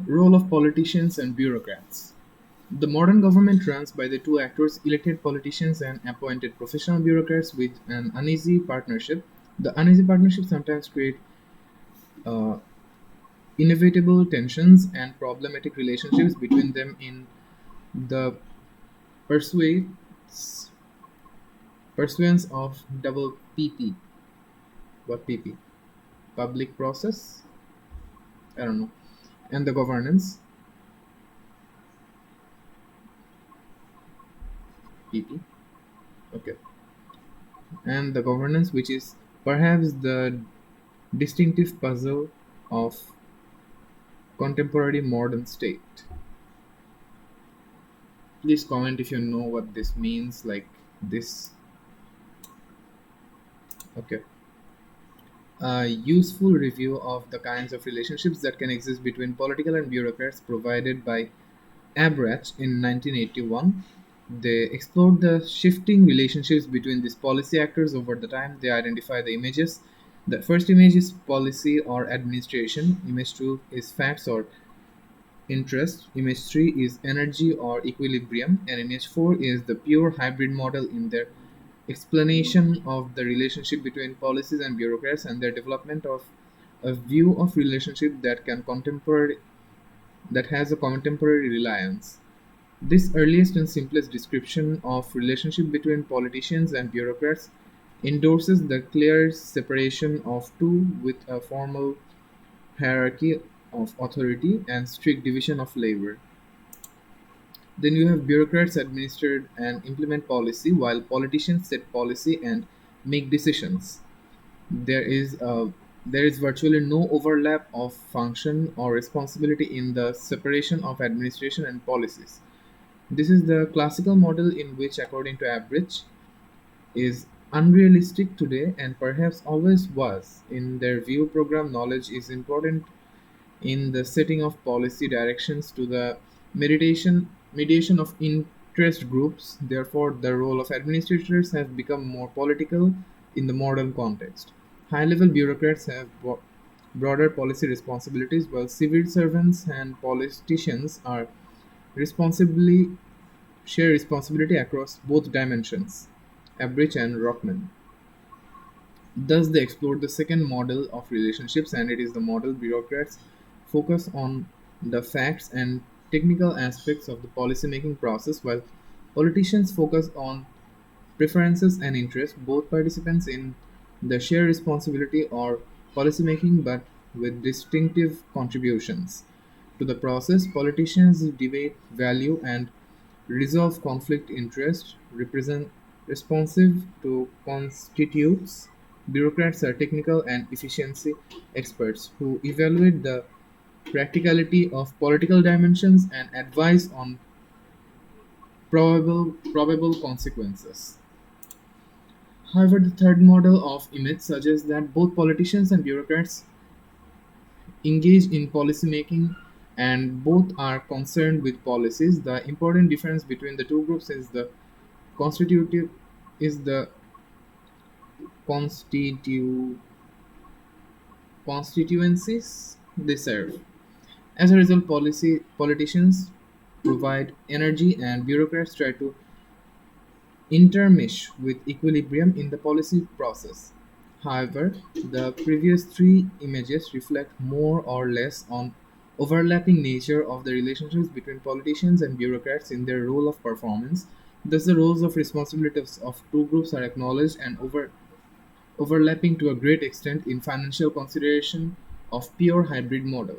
Role of politicians and bureaucrats. The modern government runs by the two actors, elected politicians and appointed professional bureaucrats with an uneasy partnership. The uneasy partnership sometimes create uh, inevitable tensions and problematic relationships between them in the pursuits, pursuance of double PP. What PP? Public process? I don't know. And the governance, PP. Okay. And the governance, which is perhaps the distinctive puzzle of contemporary modern state. Please comment if you know what this means, like this. Okay. A useful review of the kinds of relationships that can exist between political and bureaucrats provided by Abrach in 1981. They explored the shifting relationships between these policy actors over the time. They identify the images. The first image is policy or administration. Image 2 is facts or interest. Image 3 is energy or equilibrium. And image 4 is the pure hybrid model in their explanation of the relationship between policies and bureaucrats and their development of a view of relationship that has a contemporary reliance. This earliest and simplest description of relationship between politicians and bureaucrats endorses the clear separation of two with a formal hierarchy of authority and strict division of labor. Then you have bureaucrats administer and implement policy while politicians set policy and make decisions. There is there is virtually no overlap of function or responsibility in the separation of administration and policies. This is the classical model in which, according to Average, is unrealistic today and perhaps always was. In their view, program knowledge is important in the setting of policy directions to the mediation of interest groups. Therefore, the role of administrators has become more political in the modern context. High level bureaucrats have broader policy responsibilities, while civil servants and politicians are responsibly share responsibility across both dimensions, Average and Rockman. Thus, they explored the second model of relationships, and it is the model bureaucrats focus on the facts and technical aspects of the policymaking process, while politicians focus on preferences and interests. Both participants in the shared responsibility or policymaking, but with distinctive contributions to the process. Politicians debate, value, and resolve conflict interest, represent responsive to constitutes. Bureaucrats are technical and efficiency experts who evaluate the practicality of political dimensions and advise on probable consequences. However, the third model of image suggests that both politicians and bureaucrats engage in policymaking and both are concerned with policies. The important difference between the two groups is constitutive the constitu- constituencies they serve. As a result, politicians provide energy and bureaucrats try to intermesh with equilibrium in the policy process. However, the previous three images reflect more or less on overlapping nature of the relationships between politicians and bureaucrats in their role of performance. Thus, the roles of responsibilities of two groups are acknowledged and overlapping to a great extent in financial consideration of pure hybrid model.